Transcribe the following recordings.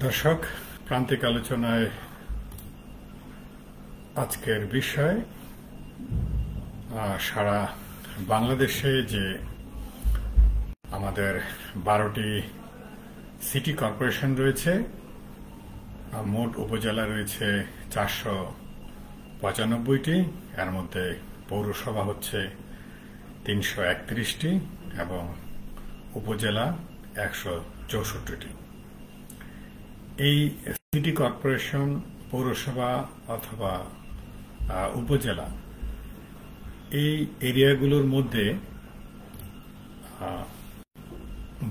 দর্শক, প্রান্তিক আলোচনায় আজকের বিষয় সারা বাংলাদেশে যে আমাদের 12টি সিটি কর্পোরেশন রয়েছে, মোট উপজেলা রয়েছে 495টি, এর মধ্যে পৌরসভা হচ্ছে 331টি এবং উপজেলা 164টি। এই সিটি কর্পোরেশন, পৌরসভা অথবা উপজেলা, এই এরিয়াগুলোর মধ্যে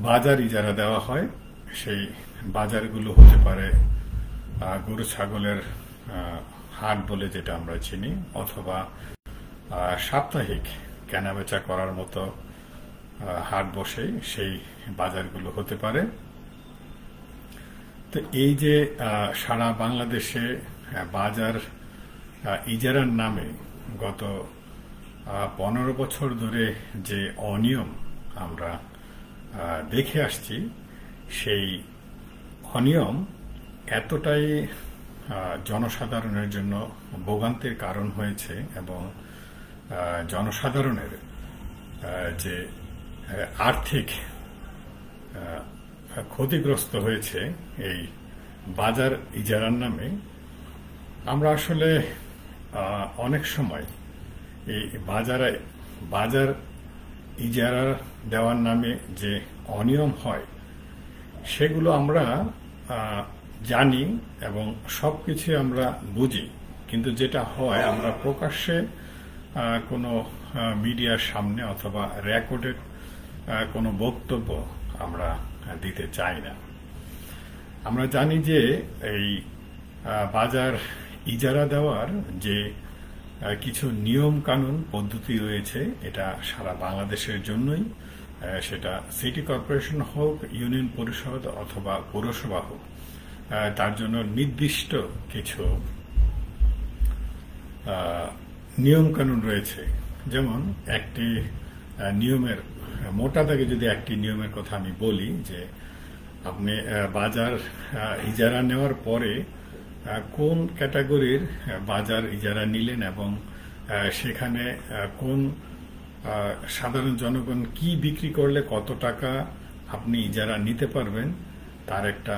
বাজার ইজারা দেওয়া হয়। সেই বাজারগুলো হতে পারে গরু ছাগলের হাট বলে যেটা আমরা চিনি, অথবা সাপ্তাহিক কেনাবেচা করার মতো হাট বসে সেই বাজারগুলো হতে পারে। তো এই যে সারা বাংলাদেশে বাজার ইজারার নামে গত 15 বছর ধরে যে অনিয়ম আমরা দেখে আসছি, সেই অনিয়ম এতটাই জনসাধারণের জন্য ভোগান্তির কারণ হয়েছে এবং জনসাধারণের যে আর্থিক ক্ষতিগ্রস্ত হয়েছে এই বাজার ইজারার নামে। আমরা আসলে অনেক সময় এই বাজার ইজারা দেওয়ার নামে যে অনিয়ম হয় সেগুলো আমরা জানি এবং সবকিছু আমরা বুঝি, কিন্তু যেটা হয় আমরা প্রকাশ্যে কোনো মিডিয়ার সামনে অথবা রেকর্ডেড কোনো বক্তব্য আমরা দিতে চাই না। আমরা জানি যে এই বাজার ইজারা দেওয়ার যে কিছু নিয়ম কানুন পদ্ধতি রয়েছে, এটা সারা বাংলাদেশের জন্যই, সেটা সিটি কর্পোরেশন হোক, ইউনিয়ন পরিষদ অথবা পৌরসভা হোক, তার জন্য নির্দিষ্ট কিছু নিয়ম কানুন রয়েছে। যেমন একটি নিয়মের মোটা দাগে যদি একটি নিয়মের কথা আমি বলি, যে আপনি বাজার ইজারা নেওয়ার পরে কোন ক্যাটাগরির বাজার ইজারা নিলেন এবং সেখানে কোন সাধারণ জনগণ কি বিক্রি করলে কত টাকা আপনি ইজারা নিতে পারবেন, তার একটা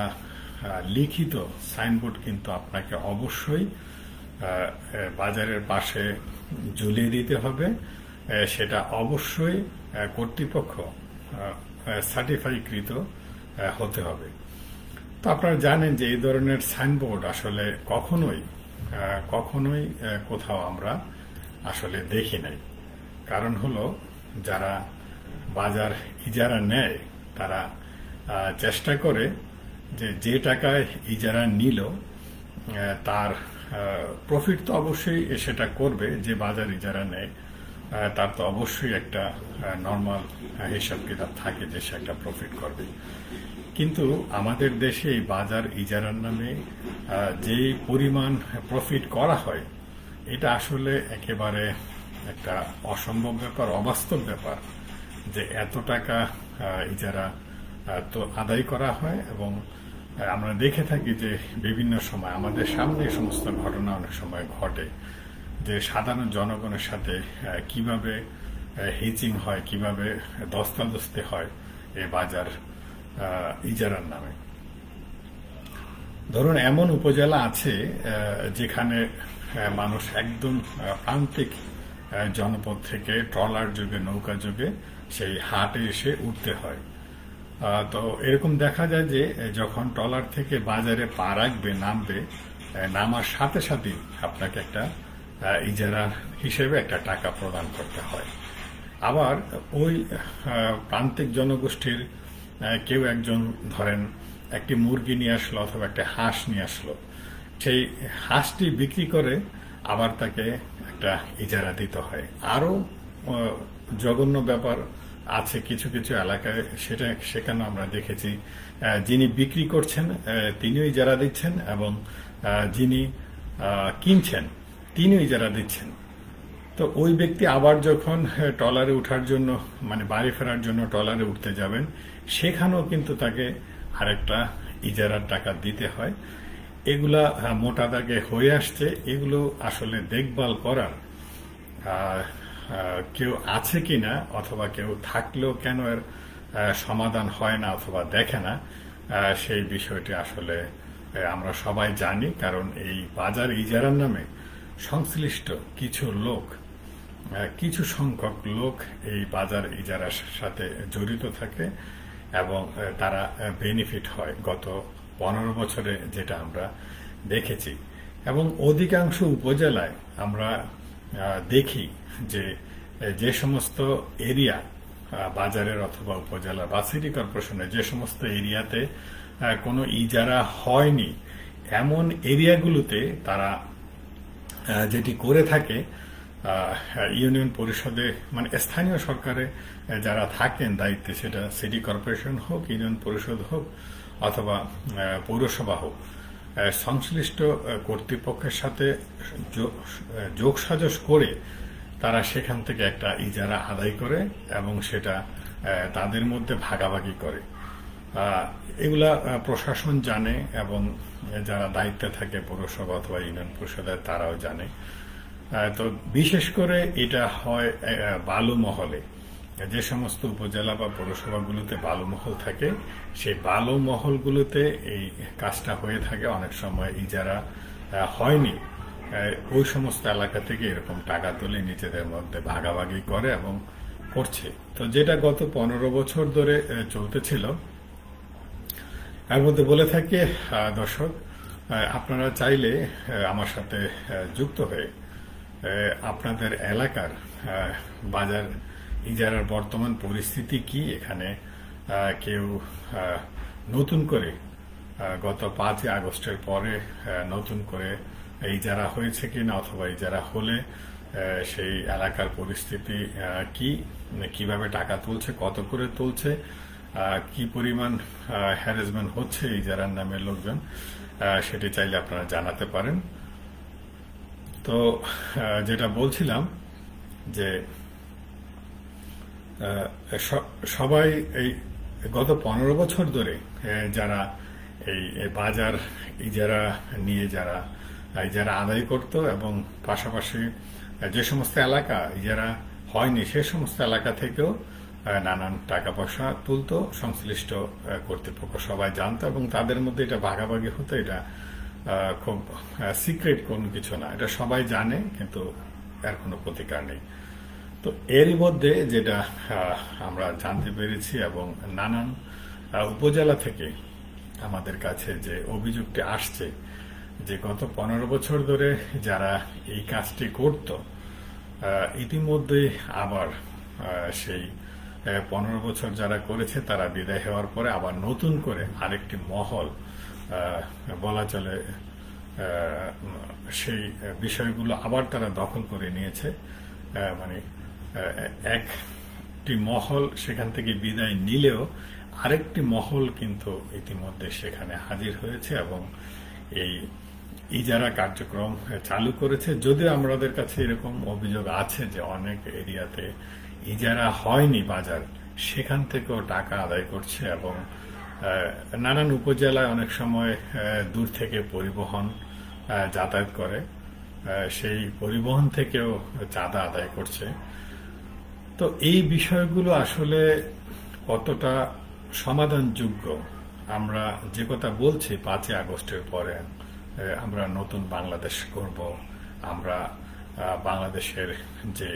লিখিত সাইনবোর্ড কিন্তু আপনাকে অবশ্যই বাজারের পাশে ঝুলিয়ে দিতে হবে। সেটা অবশ্যই কর্তৃপক্ষ সার্টিফাইকৃত হতে হবে। তো আপনারা জানেন যে এই ধরনের সাইনবোর্ড আসলে কখনোই কোথাও আমরা আসলে দেখি নাই। কারণ হলো, যারা বাজার ইজারা নেয় তারা চেষ্টা করে যে টাকায় ইজারা নিল তার প্রফিট তো অবশ্যই সেটা করবে। যে বাজার ইজারা নেয় তার তো অবশ্যই একটা নর্মাল হিসাব কিতাব থাকে যে সে একটা প্রফিট করবে। কিন্তু আমাদের দেশে এই বাজার ইজারার নামে যে পরিমাণ প্রফিট করা হয়, এটা আসলে একেবারে একটা অসম্ভব ব্যাপার, অবাস্তব ব্যাপার, যে এত টাকা ইজারা তো আদায় করা হয়। এবং আমরা দেখে থাকি যে বিভিন্ন সময় আমাদের সামনে এই সমস্ত ঘটনা অনেক সময় ঘটে, যে সাধারণ জনগণের সাথে কিভাবে হিচিং হয়, কিভাবে ধস্তাধস্তি হয় এই বাজার ইজারার নামে। ধরুন, এমন উপজেলা আছে যেখানে মানুষ একদম প্রান্তিক জনপদ থেকে ট্রলার যোগে, নৌকা যোগে সেই হাটে এসে উঠতে হয়। তো এরকম দেখা যায় যে যখন ট্রলার থেকে বাজারে পা রাখবে, নামার সাথে সাথে আপনাকে একটা ইজারা হিসেবে একটা টাকা প্রদান করতে হয়। আবার ওই প্রান্তিক জনগোষ্ঠীর কেউ একজন ধরেন একটি মুরগি নিয়ে আসলো অথবা একটা হাঁস নিয়ে আসলো, সেই হাঁসটি বিক্রি করে আবার তাকে একটা ইজারা দিতে হয়। আরো জঘন্য ব্যাপার আছে কিছু কিছু এলাকায়, সেখানে আমরা দেখেছি যিনি বিক্রি করছেন তিনিও ইজারা দিচ্ছেন এবং যিনি কিনছেন তিনিও ইজারা দিচ্ছেন। তো ওই ব্যক্তি আবার যখন ট্রলারে উঠার জন্য, মানে বাড়ি ফেরার জন্য ট্রলারে উঠতে যাবেন, সেখানেও কিন্তু তাকে আরেকটা ইজারার টাকা দিতে হয়। এগুলা মোটা দাগে হয়ে আসছে। এগুলো আসলে দেখভাল করার কেউ আছে কিনা, অথবা কেউ থাকলেও কেন এর সমাধান হয় না অথবা দেখে না, সেই বিষয়টি আসলে আমরা সবাই জানি। কারণ এই বাজার ইজারার নামে সংশ্লিষ্ট কিছু লোক, কিছু সংখ্যক লোক এই বাজার ইজারার সাথে জড়িত থাকে এবং তারা বেনিফিট হয়। গত 15 বছরে যেটা আমরা দেখেছি, এবং অধিকাংশ উপজেলায় আমরা দেখি যে সমস্ত এরিয়া বাজারের অথবা উপজেলা বা সিটি কর্পোরেশনের যে সমস্ত এরিয়াতে কোনো ইজারা হয়নি, এমন এরিয়াগুলোতে তারা যেটি করে থাকে, ইউনিয়ন পরিষদে মানে স্থানীয় সরকারে যারা থাকেন দায়িত্বে, সেটা সিটি কর্পোরেশন হোক, ইউনিয়ন পরিষদ হোক অথবা পৌরসভা হোক, সংশ্লিষ্ট কর্তৃপক্ষের সাথে যোগসাজশ করে তারা সেখান থেকে একটা ইজারা আদায় করে এবং সেটা তাদের মধ্যে ভাগাভাগি করে। এগুলা প্রশাসন জানে এবং যারা দায়িত্বে থাকে পৌরসভা অথবা ইউনিয়ন পরিষদের তারাও জানে। তো বিশেষ করে এটা হয় বালু মহলে। যে সমস্ত উপজেলা বা পৌরসভাগুলোতে বালু মহল থাকে, সেই বালু মহলগুলোতে এই কাজটা হয়ে থাকে। অনেক সময় ইজারা হয়নি, ওই সমস্ত এলাকা থেকে এরকম টাকা তুলে নিজেদের মধ্যে ভাগাভাগি করে এবং করছে। তো যেটা গত 15 বছর ধরে চলতেছিল, এর মধ্যে বলে থাকি দর্শক, আপনারা চাইলে আমার সাথে যুক্ত হয়ে আপনাদের এলাকার বাজার ইজারার বর্তমান পরিস্থিতি কি, এখানে কেউ নতুন করে গত 5 আগস্টের পরে নতুন করে ইজারা হয়েছে কিনা, অথবা ইজারা হলে সেই এলাকার পরিস্থিতি কি, কিভাবে টাকা তুলছে, কত করে তুলছে, কি পরিমাণ হ্যারাসমেন্ট হচ্ছে ইজারার নামে লোকজন, সেটি চাইলে আপনারা জানাতে পারেন। তো যেটা বলছিলাম যে সবাই এই গত 15 বছর ধরে যারা এই বাজার ইজারা নিয়ে যারা ইজারা আদায় করত এবং পাশাপাশি যে সমস্ত এলাকা ইজারা হয়নি সে সমস্ত এলাকা থেকেও নানান টাকা পয়সা তুলত, সংশ্লিষ্ট কর্তৃপক্ষ সবাই জানত এবং তাদের মধ্যে এটা ভাগাভাগি হতো। এটা খুব সিক্রেট কোনো কিছু না, এটা সবাই জানে, কিন্তু এর কোনো প্রতিকার নেই। তো এরই মধ্যে যেটা আমরা জানতে পেরেছি এবং নানান উপজেলা থেকে আমাদের কাছে যে অভিযোগটি আসছে, যে গত 15 বছর ধরে যারা এই কাজটি করত, ইতিমধ্যে আবার সেই 15 বছর যারা করেছে তারা বিদায় হওয়ার পরে আবার নতুন করে আরেকটি মহল, বলা চলে সেই বিষয়গুলো আবার তারা দখল করে নিয়েছে। মানে একটি মহল সেখান থেকে বিদায় নিলেও আরেকটি মহল কিন্তু ইতিমধ্যে সেখানে হাজির হয়েছে এবং এই ইজারা কার্যক্রম চালু করেছে। যদিও আমাদের কাছে এরকম অভিযোগ আছে যে অনেক এরিয়াতে ইজারা হয়নি বাজার, সেখান থেকেও টাকা আদায় করছে এবং নানান উপজেলায় অনেক সময় দূর থেকে পরিবহন যাতায়াত করে, সেই পরিবহন থেকেও চাঁদা আদায় করছে। তো এই বিষয়গুলো আসলে কতটা সমাধানযোগ্য, আমরা যে কথা বলছি 5 আগস্টের পরে আমরা নতুন বাংলাদেশ করব, আমরা বাংলাদেশের যে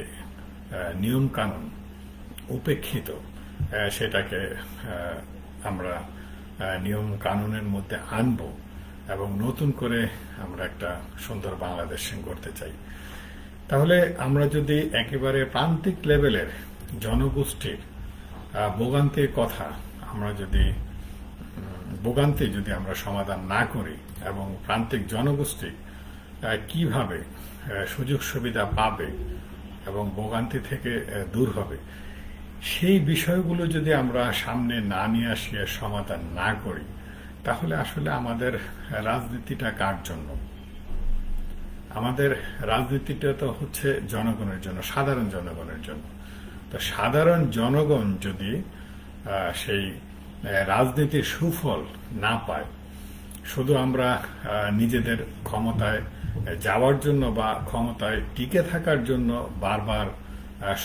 নিয়ম কানুন উপেক্ষিত সেটাকে আমরা নিয়ম কানুনের মধ্যে আনব এবং নতুন করে আমরা একটা সুন্দর বাংলাদেশ করতে চাই। তাহলে আমরা যদি একেবারে প্রান্তিক লেভেলের জনগোষ্ঠীর ভোগান্তির কথা যদি আমরা সমাধান না করি এবং প্রান্তিক জনগোষ্ঠী কিভাবে সুযোগ সুবিধা পাবে এবং ভোগান্তি থেকে দূর হবে, সেই বিষয়গুলো যদি আমরা সামনে না নিয়ে আসি, সমাধান না করি, তাহলে আসলে আমাদের রাজনীতিটা কার জন্য? আমাদের রাজনীতিটা তো হচ্ছে জনগণের জন্য, সাধারণ জনগণের জন্য। তো সাধারণ জনগণ যদি সেই রাজনীতির সুফল না পায়, শুধু আমরা নিজেদের ক্ষমতায় যাওয়ার জন্য বা ক্ষমতায় টিকে থাকার জন্য বারবার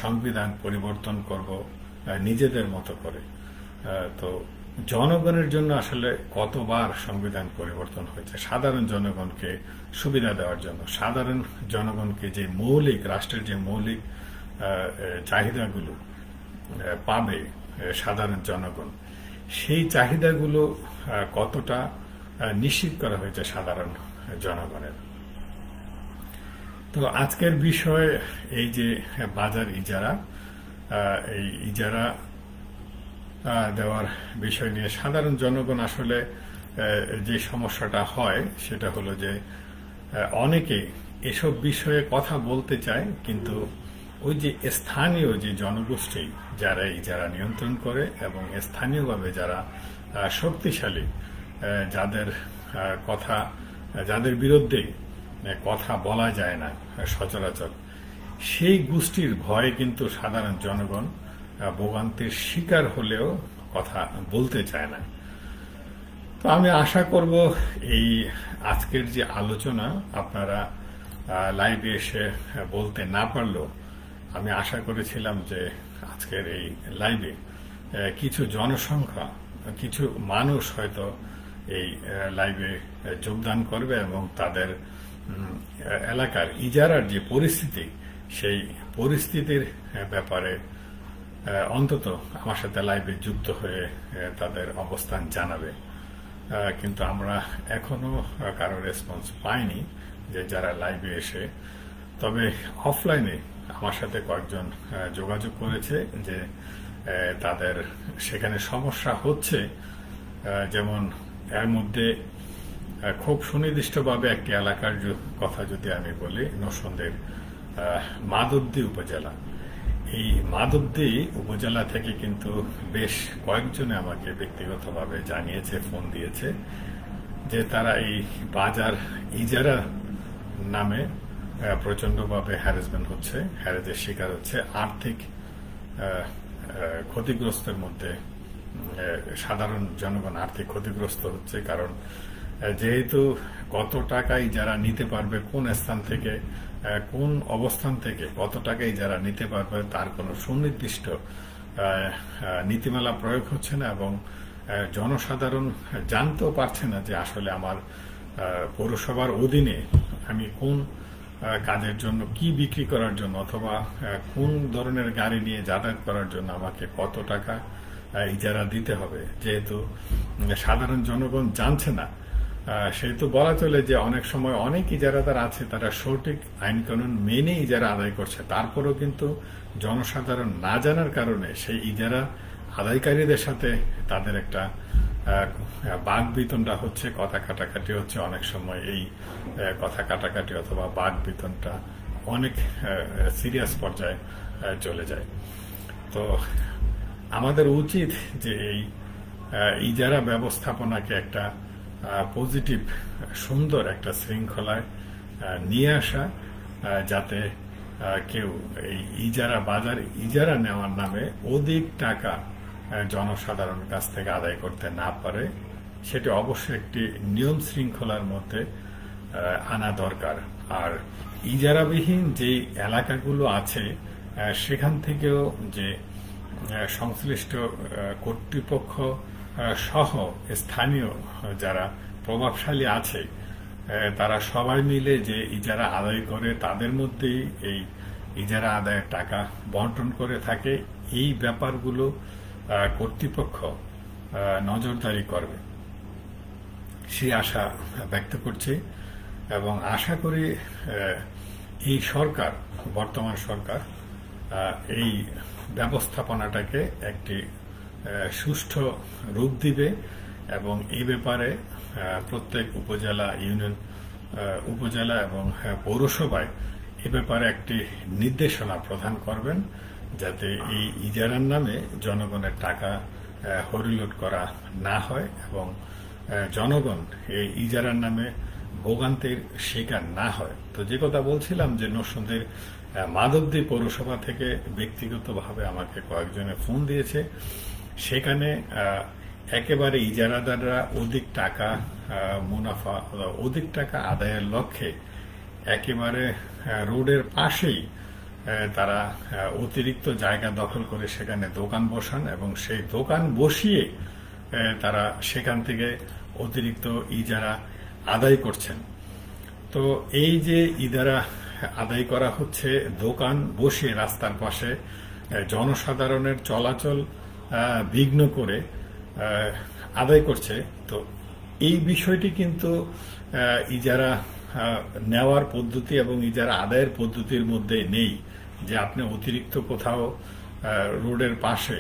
সংবিধান পরিবর্তন করব নিজেদের মতো করে। তো জনগণের জন্য আসলে কতবার সংবিধান পরিবর্তন হয়েছে? সাধারণ জনগণকে সুবিধা দেওয়ার জন্য, সাধারণ জনগণকে যে মৌলিক, রাষ্ট্রের যে মৌলিক চাহিদাগুলো পাবে সাধারণ জনগণ, সেই চাহিদাগুলো কতটা নিশ্চিত করা হয়েছে সাধারণ জনগণের। তো আজকের বিষয় এই যে বাজার ইজারা, এই ইজারা দেওয়ার বিষয় নিয়ে সাধারণ জনগণ আসলে যে সমস্যাটা হয় সেটা হলো যে অনেকে এসব বিষয়ে কথা বলতে চায়, কিন্তু ওই যে স্থানীয় যে জনগোষ্ঠী যারা ইজারা নিয়ন্ত্রণ করে এবং স্থানীয়ভাবে যারা শক্তিশালী, যাদের কথা, যাদের বিরুদ্ধে কথা বলা যায় না সচরাচর, সেই গোষ্ঠীর ভয়ে কিন্তু সাধারণ জনগণ ভোগান্তির শিকার হলেও কথা বলতে চায় না। তো আমি আশা করব এই আজকের যে আলোচনা আপনারা লাইভে এসে বলতে না পারলেও আমি আশা করেছিলাম যে আজকের এই লাইভে কিছু জনসংখ্যা, কিছু মানুষ হয়তো এই লাইভে যোগদান করবে এবং তাদের এলাকার ইজারার যে পরিস্থিতি, সেই পরিস্থিতির ব্যাপারে অন্তত আমার সাথে লাইভে যুক্ত হয়ে তাদের অবস্থান জানাবে। কিন্তু আমরা এখনো কারো রেসপন্স পাইনি যে যারা লাইভে এসে, তবে অফলাইনে আমার সাথে কয়েকজন যোগাযোগ করেছে যে তাদের সেখানে সমস্যা হচ্ছে। যেমন এর মধ্যে খুব সুনির্দিষ্টভাবে একটি এলাকার কথা যদি আমি বলি, নরসিংদীর মাধবদী উপজেলা। এই মাধবদী উপজেলা থেকে কিন্তু বেশ কয়েকজনে আমাকে ব্যক্তিগতভাবে জানিয়েছে, ফোন দিয়েছে যে তারা এই বাজার ইজারা নামে প্রচন্ডভাবে হ্যারাসমেন্ট হচ্ছে, হ্যারাসের শিকার হচ্ছে, আর্থিক ক্ষতিগ্রস্তের মধ্যে সাধারণ জনগণ আর্থিক ক্ষতিগ্রস্ত হচ্ছে। কারণ যেহেতু কত টাকাই যারা নিতে পারবে, কোন স্থান থেকে, কোন অবস্থান থেকে কত টাকাই যারা নিতে পারবে তার কোনো সুনির্দিষ্ট নীতিমালা প্রয়োগ হচ্ছে না, এবং জনসাধারণ জানতেও পারছে না যে আসলে আমার পৌরসভার অধীনে আমি কোন কাজের জন্য, কি বিক্রি করার জন্য, অথবা কোন ধরনের গাড়ি নিয়ে যাতায়াত করার জন্য আমাকে কত টাকা ইজারা দিতে হবে। যেহেতু সাধারণ জনগণ জানছে না, সেহেতু বলা চলে যে অনেক সময় অনেক ইজারাদার আছে তারা সঠিক আইন কানুন মেনে ইজারা আদায় করছে, তারপরেও কিন্তু জনসাধারণ না জানার কারণে সেই ইজারা আদায়কারীদের সাথে তাদের একটা বাঘ বিতণ্ডা হচ্ছে, কথা কাটাকাটি হচ্ছে। অনেক সময় এই কথা কাটাকাটি অথবা বাঘ বিতণ্ডা অনেক সিরিয়াস পর্যায়ে চলে যায়। তো আমাদের উচিত যে এই ইজারা ব্যবস্থাপনাকে একটা পজিটিভ, সুন্দর একটা শৃঙ্খলায় নিয়ে আসা, যাতে কেউ এই ইজারা, বাজার ইজারা নেওয়ার নামে অধিক টাকা জনসাধারণ কাছ থেকে আদায় করতে না পারে। সেটি অবশ্যই একটি নিয়ম শৃঙ্খলার মধ্যে আনা দরকার। আর ইজারাবিহীন যে এলাকাগুলো আছে সেখান থেকেও যে সংশ্লিষ্ট কর্তৃপক্ষ সহ স্থানীয় যারা প্রভাবশালী আছে তারা সবাই মিলে যে ইজারা আদায় করে তাদের মধ্যেই এই ইজারা আদায়ের টাকা বন্টন করে থাকে, এই ব্যাপারগুলো কর্তৃপক্ষ নজরদারি করবে সেই আশা ব্যক্ত করছি। এবং আশা করি এই সরকার, বর্তমান সরকার এই ব্যবস্থাপনাটাকে একটি সুষ্ঠু রূপ দিবে এবং এই ব্যাপারে প্রত্যেক উপজেলা, ইউনিয়ন, উপজেলা এবং পৌরসভায় এ ব্যাপারে একটি নির্দেশনা প্রদান করবেন, যাতে এই ইজারার নামে জনগণের টাকা হরিলুট করা না হয় এবং জনগণ এই ইজারার নামে ভোগান্তির শিকার না হয়। তো যে কথা বলছিলাম যে নরসিংদীর মাধবদী পৌরসভা থেকে ব্যক্তিগতভাবে আমাকে কয়েকজনে ফোন দিয়েছে, সেখানে একেবারে ইজারাদাররা অধিক টাকা মুনাফা অধিক টাকা আদায়ের লক্ষ্যে একেবারে রোডের পাশেই তারা অতিরিক্ত জায়গা দখল করে সেখানে দোকান বসান এবং সেই দোকান বসিয়ে তারা সেখান থেকে অতিরিক্ত ইজারা আদায় করছেন। তো এই যে ইজারা আদায় করা হচ্ছে দোকান বসিয়ে রাস্তার পাশে জনসাধারণের চলাচল বিঘ্ন করে আদায় করছে, তো এই বিষয়টি কিন্তু ইজারা নেওয়ার পদ্ধতি এবং ইজারা আদায়ের পদ্ধতির মধ্যে নেই যে আপনি অতিরিক্ত কোথাও রোডের পাশে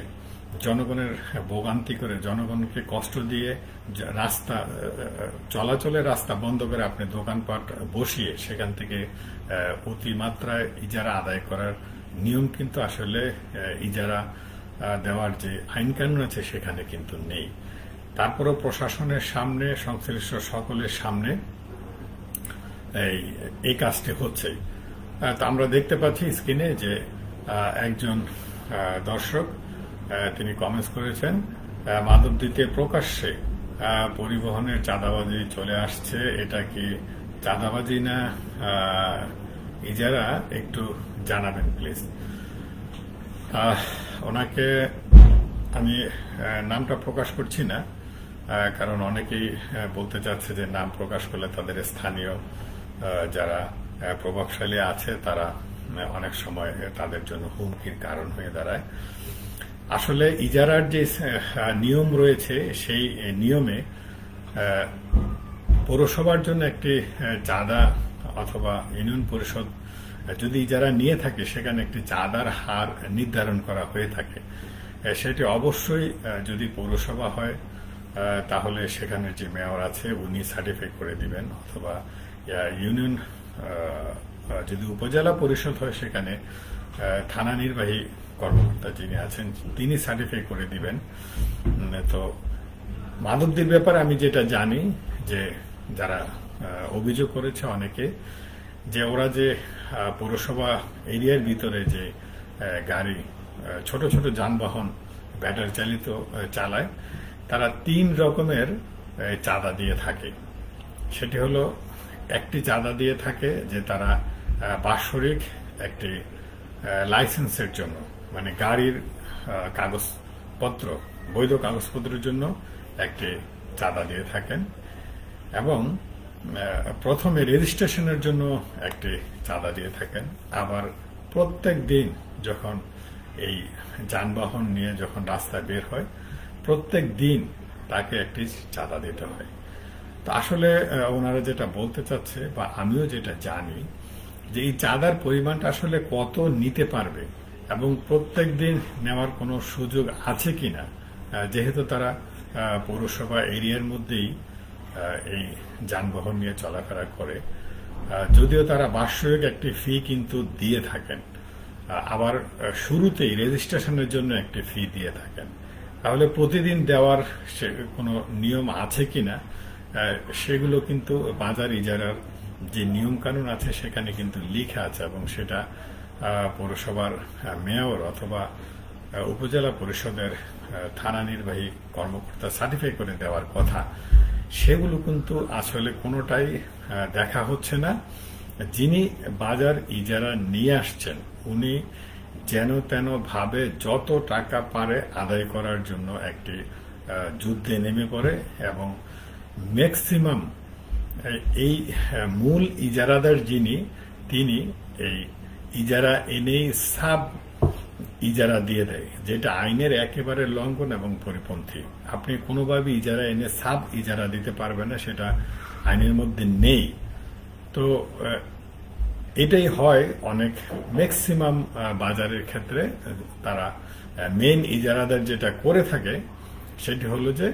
জনগণের ভোগান্তি করে জনগণকে কষ্ট দিয়ে রাস্তা চলাচলের রাস্তা বন্ধ করে আপনি দোকানপাট বসিয়ে সেখান থেকে অতিমাত্রায় ইজারা আদায় করার নিয়ম কিন্তু আসলে ইজারা দেওয়ার যে আইন কানুন আছে সেখানে কিন্তু নেই। তারপরেও প্রশাসনের সামনে সংশ্লিষ্ট সকলের সামনে এই কাজটি হচ্ছে। তো আমরা দেখতে পাচ্ছি স্ক্রিনে যে একজন দর্শক তিনি কমেন্টস করেছেন, মাধবদীতে প্রকাশ্যে পরিবহনের চাঁদাবাজি চলে আসছে, এটা কি চাঁদাবাজি না ইজারা, একটু জানাবেন প্লিজ। ওনাকে আমি নামটা প্রকাশ করছি না, কারণ অনেকেই বলতে চাচ্ছে যে নাম প্রকাশ করলে তাদের স্থানীয় যারা প্রভাবশালী আছে তারা অনেক সময় তাদের জন্য হুমকির কারণ হয়ে দাঁড়ায়। আসলে ইজারার যে নিয়ম রয়েছে সেই নিয়মে পৌরসভার জন্য একটি চাঁদা অথবা ইউনিয়ন পরিষদ যদি ইজারা নিয়ে থাকে সেখানে একটি চাঁদার হার নির্ধারণ করা হয়ে থাকে। সেটি অবশ্যই যদি পৌরসভা হয় তাহলে সেখানে যে মেয়র আছে উনি সার্টিফাই করে দিবেন, অথবা ইউনিয়ন যদি উপজেলা পরিষদ হয় সেখানে থানা নির্বাহী কর্মকর্তা যিনি আছেন তিনি সার্টিফাই করে দিবেন। তো মাদকদের ব্যাপারে আমি যেটা জানি যে যারা অভিযোগ করেছে অনেকে, যে ওরা যে পৌরসভা এরিয়ার ভিতরে যে গাড়ি ছোট ছোট যানবাহন ব্যাটারি চালিত চালায় তারা 3 রকমের চাঁদা দিয়ে থাকে। সেটি হলো, একটি চাঁদা দিয়ে থাকে যে তারা বাৎসরিক একটি লাইসেন্সের জন্য, মানে গাড়ির কাগজপত্র বৈধ কাগজপত্রের জন্য একটি চাঁদা দিয়ে থাকেন, এবং প্রথমে রেজিস্ট্রেশনের জন্য একটি চাঁদা দিয়ে থাকেন। আবার প্রত্যেক দিন যখন এই যানবাহন নিয়ে যখন রাস্তায় বের হয় প্রত্যেক দিন তাকে একটি চাঁদা দিতে হয়। তো আসলে ওনারা যেটা বলতে চাচ্ছে বা আমিও যেটা জানি যে এই চাঁদার পরিমাণটা আসলে কত নিতে পারবে এবং প্রত্যেক দিন নেওয়ার কোনো সুযোগ আছে কিনা, যেহেতু তারা পৌরসভা এরিয়ার মধ্যেই এই যানবাহন নিয়ে চলাফেরা করে, যদিও তারা বাৎসরিক একটি ফি কিন্তু দিয়ে থাকেন, আবার শুরুতেই রেজিস্ট্রেশনের জন্য একটি ফি দিয়ে থাকেন, তাহলে প্রতিদিন দেওয়ার কোনো নিয়ম আছে কিনা সেগুলো কিন্তু বাজার ইজারার যে নিয়ম কানুন আছে সেখানে কিন্তু লিখা আছে, এবং সেটা পৌরসভার মেয়র অথবা উপজেলা পরিষদের থানা নির্বাহী কর্মকর্তা সার্টিফাই করে দেওয়ার কথা। সেগুলো কিন্তু আসলে কোনোটাই দেখা হচ্ছে না। যিনি বাজার ইজারা নিয়ে আসছেন উনি যেন তেন ভাবে যত টাকা পারে আদায় করার জন্য একটি যুদ্ধে নেমে পড়ে, এবং ম্যাক্সিমাম এই মূল ইজারাদার যিনি তিনি এই ইজারা এনেই সাব ইজারা দিয়ে দেয়, যেটা আইনের একেবারে লঙ্ঘন এবং পরিপন্থী। আপনি কোনোভাবে ইজারা এনে সাব ইজারা দিতে পারবেন না, সেটা আইনের মধ্যে নেই। তো এটাই হয় অনেক ম্যাক্সিমাম বাজারের ক্ষেত্রে। তারা মেইন ইজারাদার যেটা করে থাকে সেটি হলো যে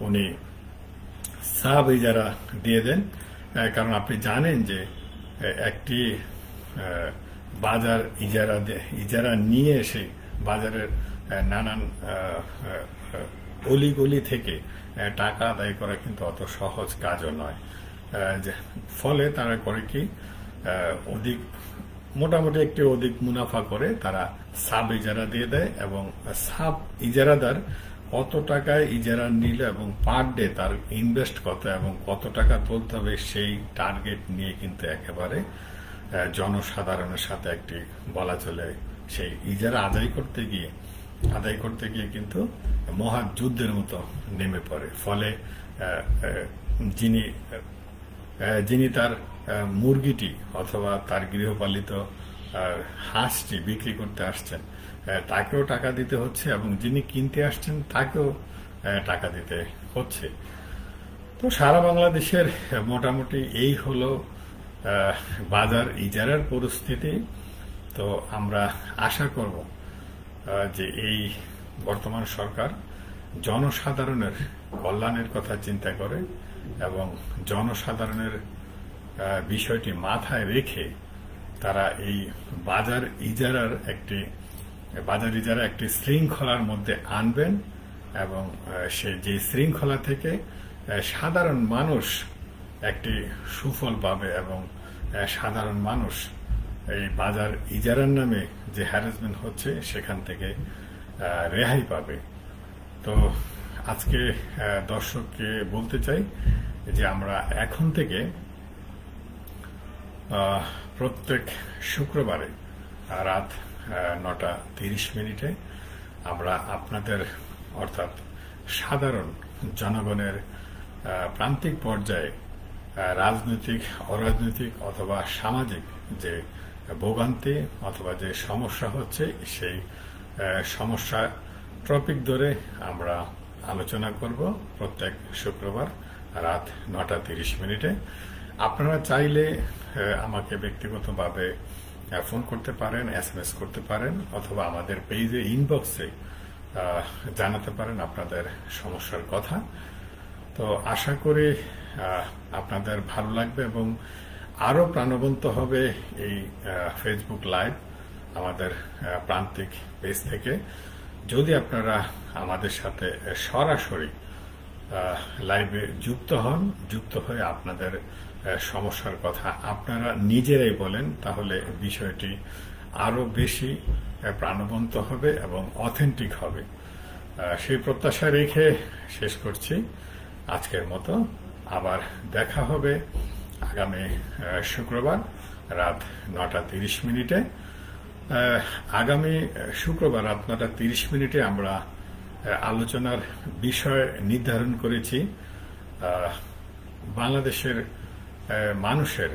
উনি সাব ইজারা দিয়ে দেন, কারণ আপনি জানেন যে একটি বাজার ইজারা নিয়ে এসে বাজারের নানান অলিগলি থেকে টাকা আদায় করা কিন্তু অত সহজ কাজও নয়। ফলে তারা করে কি অধিক মোটামুটি একটি অধিক মুনাফা করে তারা সাব ইজারা দিয়ে দেয়, এবং সাব ইজারাদার কত টাকায় ইজারা নিল এবং পার ডে তার ইনভেস্ট কত এবং কত টাকা তুলতে হবে সেই টার্গেট নিয়ে কিন্তু একেবারে জনসাধারণের সাথে একটি বলা চলে সেই ইজারা আদায় করতে গিয়ে কিন্তু মহাযুদ্ধের মতো নেমে পড়ে। ফলে যিনি তার মুরগিটি অথবা তার গৃহপালিত হাঁসটি বিক্রি করতে আসছেন তাকেও টাকা দিতে হচ্ছে এবং যিনি কিনতে আসছেন তাকেও টাকা দিতে হচ্ছে। তো সারা বাংলাদেশের মোটামুটি এই হলো বাজার ইজারার পরিস্থিতি। তো আমরা আশা করব যে এই বর্তমান সরকার জনসাধারণের কল্যাণের কথা চিন্তা করে এবং জনসাধারণের বিষয়টি মাথায় রেখে তারা এই বাজার ইজারা একটি শৃঙ্খলার মধ্যে আনবেন এবং যে শৃঙ্খলা থেকে সাধারণ মানুষ একটি সুফল পাবে এবং সাধারণ মানুষ এই বাজার ইজারার নামে যে হ্যারাসমেন্ট হচ্ছে সেখান থেকে রেহাই পাবে। তো আজকে দর্শককে বলতে চাই যে আমরা এখন থেকে প্রত্যেক শুক্রবারে রাত 9:30 আমরা আপনাদের অর্থাৎ সাধারণ জনগণের প্রান্তিক পর্যায়ে রাজনৈতিক, অরাজনৈতিক অথবা সামাজিক যে ভোগান্তি অথবা যে সমস্যা হচ্ছে সেই সমস্যা টপিক ধরে আমরা আলোচনা করব প্রত্যেক শুক্রবার রাত 9:30। আপনারা চাইলে আমাকে ব্যক্তিগতভাবে ফোন করতে পারেন, SMS করতে পারেন অথবা আমাদের পেজে ইনবক্সে জানাতে পারেন আপনাদের সমস্যার কথা। তো আশা করি আপনাদের ভালো লাগবে এবং আরো প্রাণবন্ত হবে এই ফেসবুক লাইভ আমাদের প্রান্তিক পেজ থেকে। যদি আপনারা আমাদের সাথে সরাসরি লাইভে যুক্ত হয়ে আপনাদের সমস্যার কথা আপনারা নিজেরাই বলেন, তাহলে বিষয়টি আরো বেশি প্রাণবন্ত হবে এবং অথেন্টিক হবে। সেই প্রত্যাশা রেখে শেষ করছি আজকের মতো। আবার দেখা হবে আগামী শুক্রবার রাত 9:30। আগামী শুক্রবার রাত 9:30 আমরা আলোচনার বিষয় নির্ধারণ করেছি বাংলাদেশের মানুষের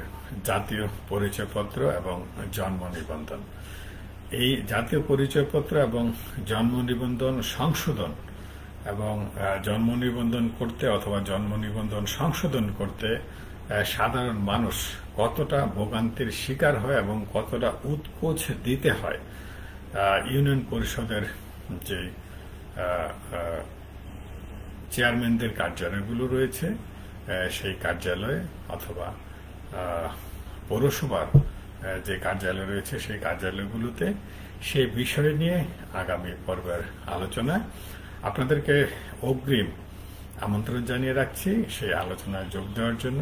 জাতীয় পরিচয়পত্র এবং জন্ম নিবন্ধন। এই জাতীয় পরিচয়পত্র এবং জন্ম নিবন্ধন সংশোধন এবং জন্ম নিবন্ধন করতে অথবা জন্ম নিবন্ধন সংশোধন করতে সাধারণ মানুষ কতটা ভোগান্তির শিকার হয় এবং কতটা উৎকোচ দিতে হয় ইউনিয়ন পরিষদের যে চেয়ারম্যানদের কার্যালয়গুলো রয়েছে সেই কার্যালয়ে অথবা পৌরসভার যে কার্যালয় রয়েছে সেই কার্যালয়গুলোতে সেই বিষয় নিয়ে আগামী পর্বের আলোচনায় আপনাদেরকে অগ্রিম আমন্ত্রণ জানিয়ে রাখছি সেই আলোচনায় যোগ দেওয়ার জন্য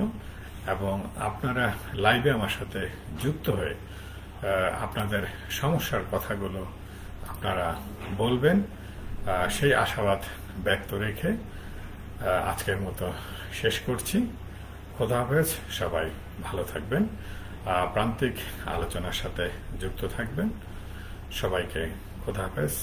এবং আপনারা লাইভে আমার সাথে যুক্ত হয়ে আপনাদের সমস্যার কথাগুলো আপনারা বলবেন সেই আশাবাদ ব্যক্ত রেখে আজকের মতো শেষ করছি। খোদা হাফেজ। সবাই ভালো থাকবেন, প্রান্তিক আলোচনার সাথে যুক্ত থাকবেন। সবাইকে খোদা হাফেজ।